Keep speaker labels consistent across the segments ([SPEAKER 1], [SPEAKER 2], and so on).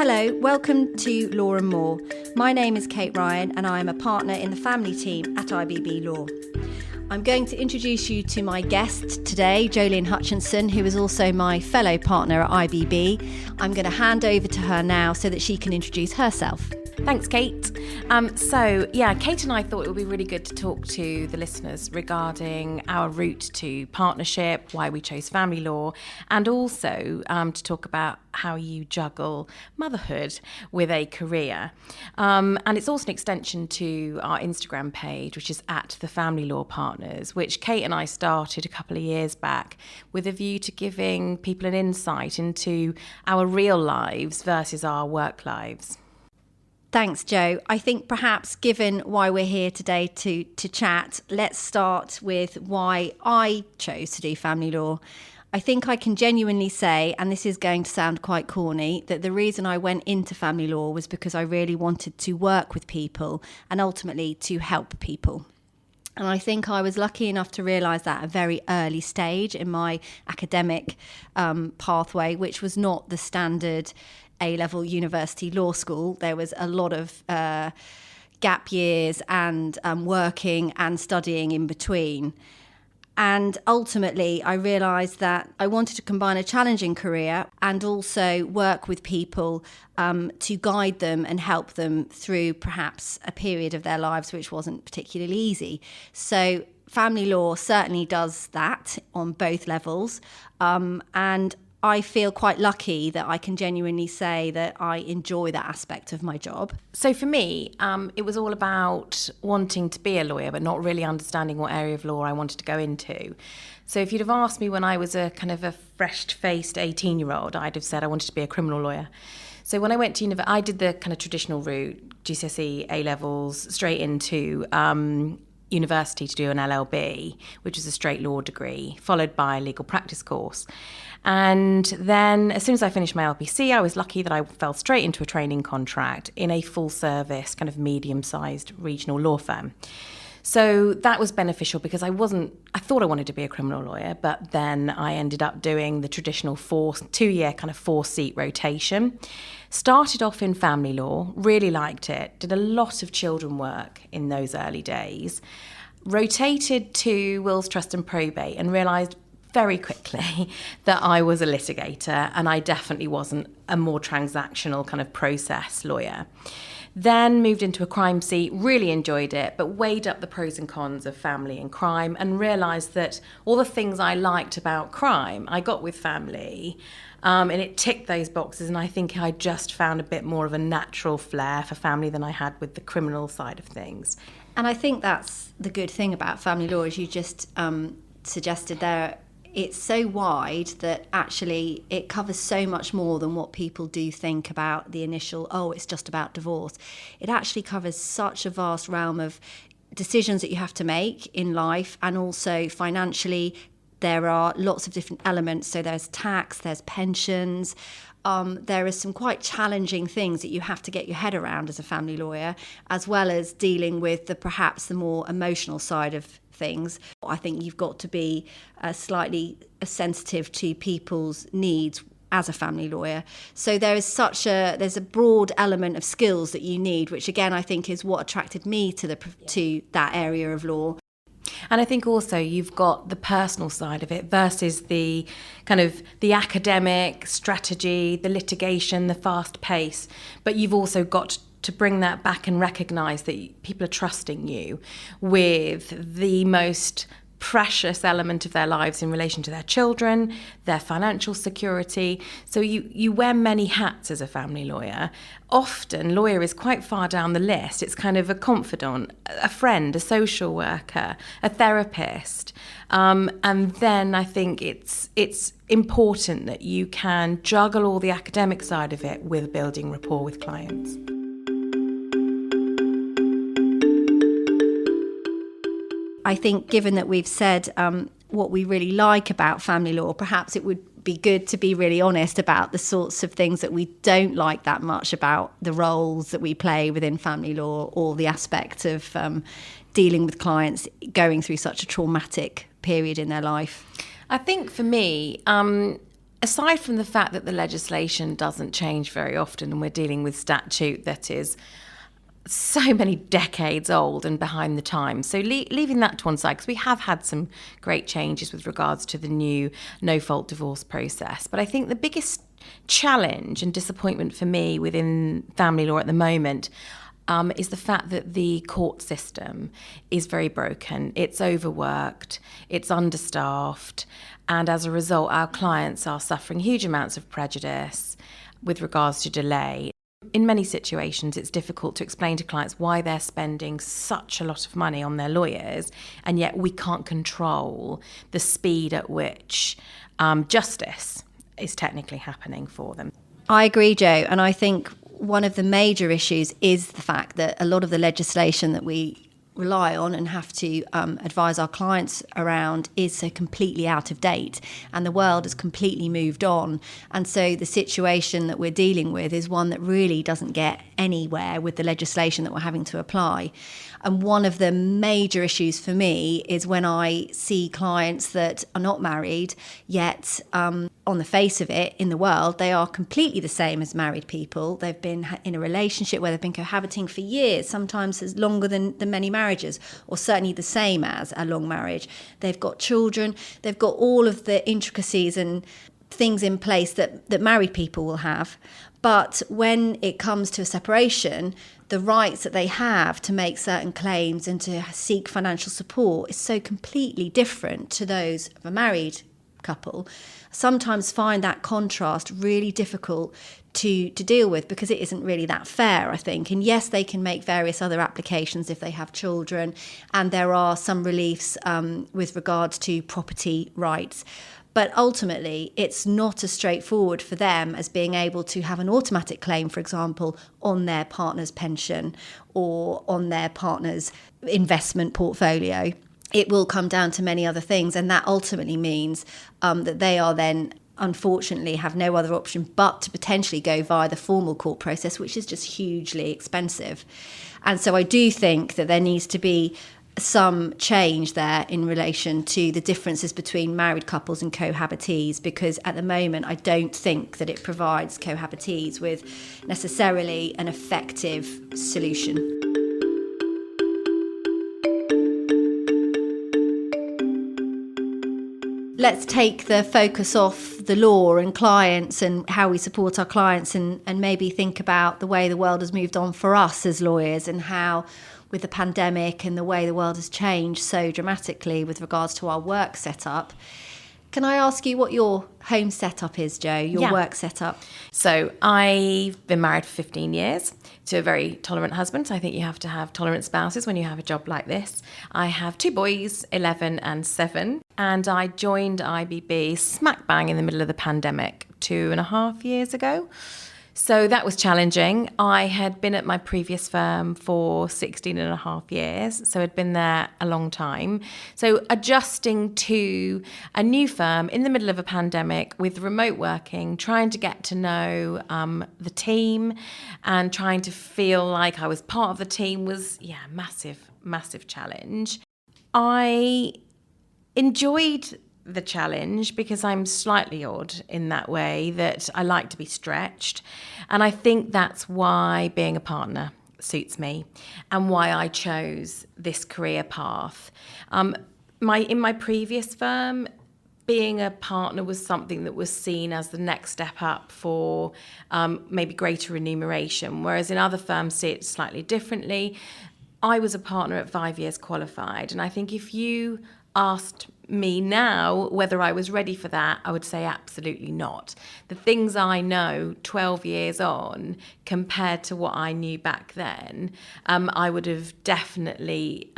[SPEAKER 1] Hello, welcome to Law and More. My name is Kate Ryan and I am a partner in the family team at IBB Law. I'm going to introduce you to my guest today, Jolene Hutchison, who is also my fellow partner at IBB. I'm going to hand over to her now so that she can introduce herself.
[SPEAKER 2] Thanks, Kate. Kate and I thought it would be really good to talk to the listeners regarding our route to partnership, why we chose family law, and also to talk about how you juggle motherhood with a career. And it's also an extension to our Instagram page, which is at the Family Law Partners, which Kate and I started a couple of years back with a view to giving people an insight into our real lives versus our work lives.
[SPEAKER 1] Thanks, Jo. I think perhaps given why we're here today to chat, let's start with why I chose to do family law. I think I can genuinely say, and this is going to sound quite corny, that the reason I went into family law was because I really wanted to work with people and ultimately to help people. And I think I was lucky enough to realise that at a very early stage in my academic pathway, which was not the standard A-level university law school. There was a lot of gap years and working and studying in between. And ultimately, I realised that I wanted to combine a challenging career and also work with people to guide them and help them through perhaps a period of their lives which wasn't particularly easy. So family law certainly does that on both levels. And I feel quite lucky that I can genuinely say that I enjoy that aspect of my job.
[SPEAKER 2] So for me, it was all about wanting to be a lawyer, but not really understanding what area of law I wanted to go into. So if you'd have asked me when I was a kind of a fresh-faced 18-year-old, I'd have said I wanted to be a criminal lawyer. So when I went to university, I did the kind of traditional route, GCSE, A-levels, straight into university to do an LLB, which is a straight law degree, followed by a legal practice course. And then as soon as I finished my LPC, I was lucky that I fell straight into a training contract in a full service, kind of medium-sized regional law firm. So that was beneficial because I thought I wanted to be a criminal lawyer, but then I ended up doing the traditional 2-year kind of 4-seat rotation. Started off in family law, really liked it, did a lot of children work in those early days, rotated to wills, trust and probate and realised very quickly that I was a litigator and I definitely wasn't a more transactional kind of process lawyer. Then moved into a crime seat, really enjoyed it, but weighed up the pros and cons of family and crime and realised that all the things I liked about crime, I got with family, and it ticked those boxes. And I think I just found a bit more of a natural flair for family than I had with the criminal side of things.
[SPEAKER 1] And I think that's the good thing about family law, as you just suggested there. It's so wide that actually it covers so much more than what people do think about the initial, it's just about divorce. It actually covers such a vast realm of decisions that you have to make in life, and also financially there are lots of different elements. So there's tax, there's pensions. There are some quite challenging things that you have to get your head around as a family lawyer, as well as dealing with perhaps the more emotional side of things. I think you've got to be slightly sensitive to people's needs as a family lawyer. So there's a broad element of skills that you need, which again I think is what attracted me to that area of law.
[SPEAKER 2] And I think also you've got the personal side of it versus the kind of the academic strategy, the litigation, the fast pace. But you've also got to bring that back and recognise that people are trusting you with the most precious element of their lives in relation to their children, their financial security. So you wear many hats as a family lawyer. Often, lawyer is quite far down the list. It's kind of a confidant, a friend, a social worker, a therapist. And then I think it's important that you can juggle all the academic side of it with building rapport with clients.
[SPEAKER 1] I think given that we've said what we really like about family law, perhaps it would be good to be really honest about the sorts of things that we don't like that much about the roles that we play within family law, or the aspect of dealing with clients going through such a traumatic period in their life.
[SPEAKER 2] I think for me, Aside from the fact that the legislation doesn't change very often and we're dealing with statute that is so many decades old and behind the times. So leaving that to one side, because we have had some great changes with regards to the new no-fault divorce process. But I think the biggest challenge and disappointment for me within family law at the moment is the fact that the court system is very broken. It's overworked, it's understaffed, and as a result, our clients are suffering huge amounts of prejudice with regards to delay. In many situations, it's difficult to explain to clients why they're spending such a lot of money on their lawyers, and yet we can't control the speed at which justice is technically happening for them.
[SPEAKER 1] I agree, Jo, and I think one of the major issues is the fact that a lot of the legislation that we rely on and have to advise our clients around is so completely out of date, and the world has completely moved on. And so the situation that we're dealing with is one that really doesn't get anywhere with the legislation that we're having to apply. And one of the major issues for me is when I see clients that are not married, yet on the face of it, in the world, they are completely the same as married people. They've been in a relationship where they've been cohabiting for years, sometimes as longer than many marriages, or certainly the same as a long marriage. They've got children, they've got all of the intricacies and things in place that married people will have. But when it comes to a separation, the rights that they have to make certain claims and to seek financial support is so completely different to those of a married couple. Sometimes find that contrast really difficult to deal with, because it isn't really that fair, I think. And yes, they can make various other applications if they have children, and there are some reliefs with regards to property rights. But ultimately, it's not as straightforward for them as being able to have an automatic claim, for example, on their partner's pension or on their partner's investment portfolio. It will come down to many other things, and that ultimately means that they are then, unfortunately, have no other option but to potentially go via the formal court process, which is just hugely expensive. And so I do think that there needs to be some change there in relation to the differences between married couples and cohabitees, because at the moment I don't think that it provides cohabitees with necessarily an effective solution. Let's take the focus off the law and clients and how we support our clients, and maybe think about the way the world has moved on for us as lawyers, and how with the pandemic and the way the world has changed so dramatically with regards to our work setup. Can I ask you what your home setup is, Jo, your work setup?
[SPEAKER 2] So I've been married for 15 years to a very tolerant husband. I think you have to have tolerant spouses when you have a job like this. I have 2 boys, 11 and 7, and I joined IBB smack bang in the middle of the pandemic 2.5 years ago. So that was challenging. I had been at my previous firm for 16.5 years, so I'd been there a long time. So adjusting to a new firm in the middle of a pandemic with remote working, trying to get to know the team and trying to feel like I was part of the team was, massive challenge. I enjoyed the challenge because I'm slightly odd in that way, that I like to be stretched. And I think that's why being a partner suits me and why I chose this career path. In my previous firm, being a partner was something that was seen as the next step up for maybe greater remuneration, whereas in other firms see it slightly differently. I was a partner at 5 years qualified, and I think if you asked me now whether I was ready for that, I would say absolutely not. The things I know 12 years on compared to what I knew back then, I would have definitely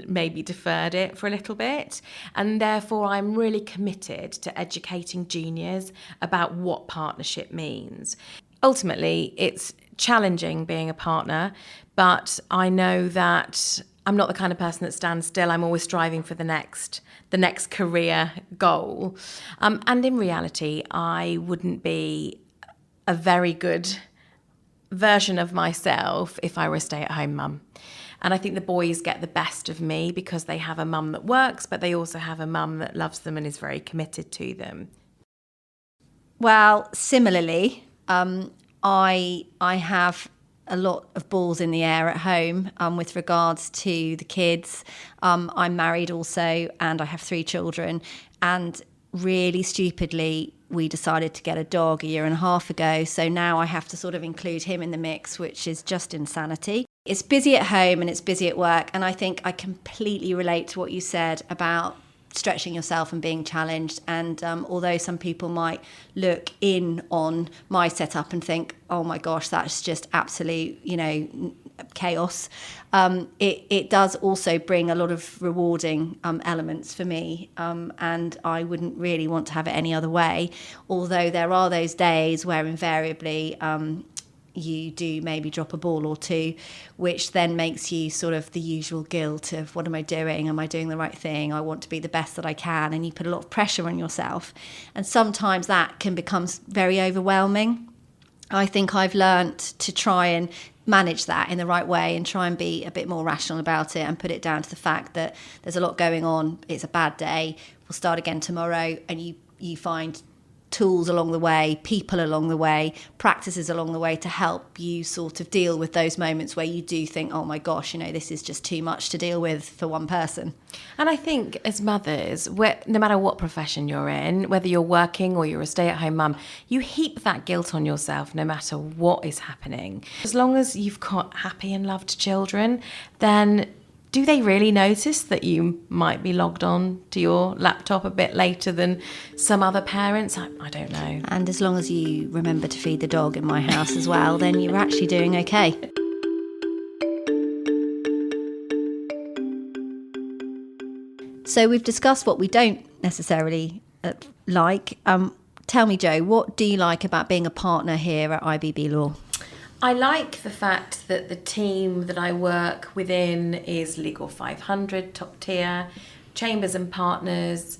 [SPEAKER 2] maybe deferred it for a little bit. And therefore, I'm really committed to educating juniors about what partnership means. Ultimately, it's challenging being a partner, but I know that I'm not the kind of person that stands still. I'm always striving for the next career goal. And in reality, I wouldn't be a very good version of myself if I were a stay-at-home mum. And I think the boys get the best of me because they have a mum that works, but they also have a mum that loves them and is very committed to them.
[SPEAKER 1] Well, similarly, I have a lot of balls in the air at home with regards to the kids. I'm married also, and I have 3 children. And really stupidly, we decided to get a dog a year and a half ago. So now I have to sort of include him in the mix, which is just insanity. It's busy at home and it's busy at work. And I think I completely relate to what you said about stretching yourself and being challenged. And although some people might look in on my setup and think, oh my gosh, that's just absolute, chaos, it does also bring a lot of rewarding elements for me. And I wouldn't really want to have it any other way. Although there are those days where invariably you do maybe drop a ball or two, which then makes you sort of the usual guilt of what am I doing? Am I doing the right thing? I want to be the best that I can. And you put a lot of pressure on yourself. And sometimes that can become very overwhelming. I think I've learnt to try and manage that in the right way and try and be a bit more rational about it and put it down to the fact that there's a lot going on. It's a bad day. We'll start again tomorrow. And you find tools along the way, people along the way, practices along the way to help you sort of deal with those moments where you do think, oh my gosh, this is just too much to deal with for one person.
[SPEAKER 2] And I think as mothers, no matter what profession you're in, whether you're working or you're a stay-at-home mum, you heap that guilt on yourself no matter what is happening. As long as you've got happy and loved children, then do they really notice that you might be logged on to your laptop a bit later than some other parents? I don't know.
[SPEAKER 1] And as long as you remember to feed the dog in my house as well, then you're actually doing okay. So we've discussed what we don't necessarily like. Tell me, Jo, what do you like about being a partner here at IBB Law?
[SPEAKER 2] I like the fact that the team that I work within is Legal 500, top tier, Chambers and Partners.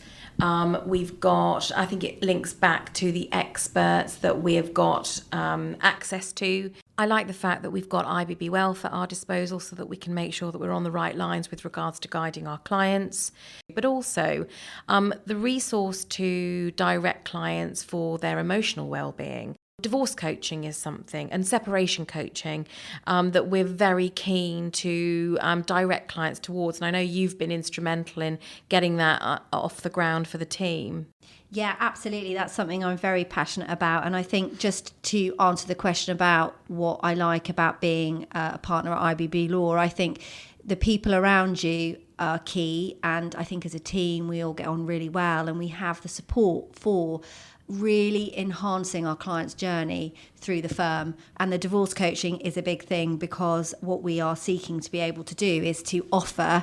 [SPEAKER 2] We've got, I think it links back to the experts that we have got access to. I like the fact that we've got IBB Wealth at our disposal so that we can make sure that we're on the right lines with regards to guiding our clients, but also the resource to direct clients for their emotional well-being. Divorce coaching is something, and separation coaching that we're very keen to direct clients towards. And I know you've been instrumental in getting that off the ground for the team.
[SPEAKER 1] Yeah, absolutely. That's something I'm very passionate about. And I think just to answer the question about what I like about being a partner at IBB Law, I think the people around you are key. And I think as a team, we all get on really well and we have the support for really enhancing our client's journey through the firm. And the divorce coaching is a big thing because what we are seeking to be able to do is to offer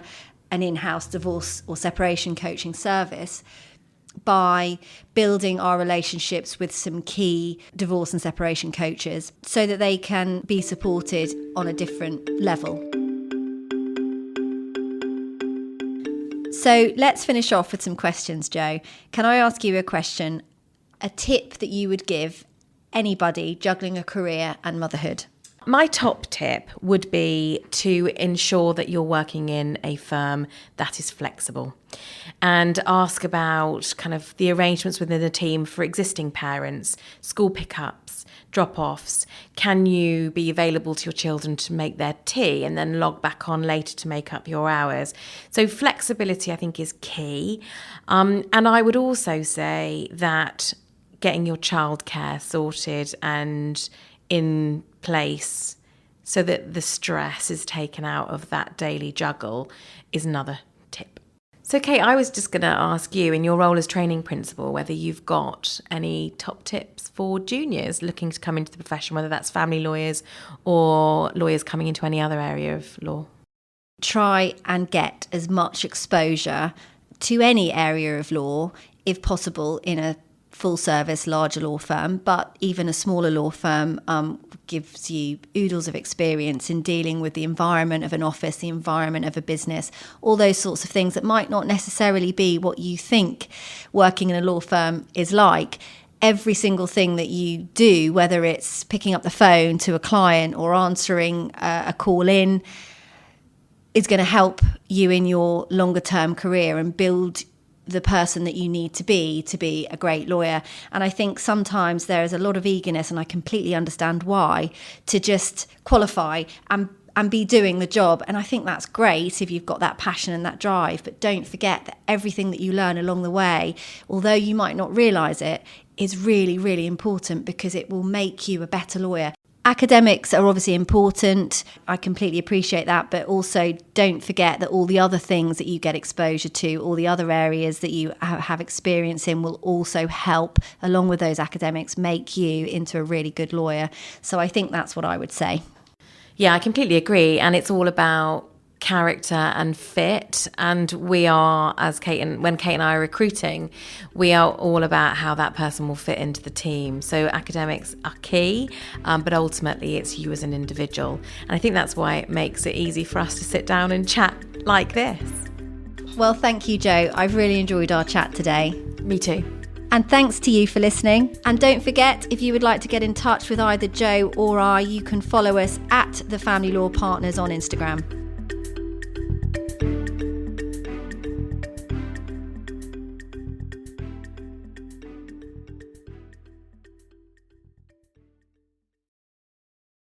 [SPEAKER 1] an in-house divorce or separation coaching service by building our relationships with some key divorce and separation coaches so that they can be supported on a different level. So let's finish off with some questions, Jo. Can I ask you a question? A tip that you would give anybody juggling a career and motherhood?
[SPEAKER 2] My top tip would be to ensure that you're working in a firm that is flexible and ask about kind of the arrangements within the team for existing parents, school pickups, drop-offs. Can you be available to your children to make their tea and then log back on later to make up your hours? So flexibility, I think, is key. And I would also say that getting your childcare sorted and in place so that the stress is taken out of that daily juggle is another tip. So Kate, I was just going to ask you, in your role as training principal, whether you've got any top tips for juniors looking to come into the profession, whether that's family lawyers or lawyers coming into any other area of law.
[SPEAKER 1] Try and get as much exposure to any area of law, if possible, in a full service larger law firm, but even a smaller law firm gives you oodles of experience in dealing with the environment of an office, the environment of a business, all those sorts of things that might not necessarily be what you think working in a law firm is like. Every single thing that you do, whether it's picking up the phone to a client or answering a call in, is going to help you in your longer term career and build the person that you need to be a great lawyer. And I think sometimes there is a lot of eagerness, and I completely understand why, to just qualify and be doing the job. And I think that's great if you've got that passion and that drive. But don't forget that everything that you learn along the way, although you might not realise it, is really, really important, because it will make you a better lawyer. Academics are obviously important. I completely appreciate that. But also don't forget that all the other things that you get exposure to, all the other areas that you have experience in, will also help, along with those academics, make you into a really good lawyer. So I think that's what I would say.
[SPEAKER 2] Yeah, I completely agree. And it's all about character and fit. And we are, when Kate and I are recruiting, we are all about how that person will fit into the team. So academics are key, but ultimately it's you as an individual. And I think that's why it makes it easy for us to sit down and chat like this.
[SPEAKER 1] Well, thank you, Jo. I've really enjoyed our chat today.
[SPEAKER 2] Me too.
[SPEAKER 1] And thanks to you for listening. And don't forget, if you would like to get in touch with either Jo or I, you can follow us at The Family Law Partners on Instagram.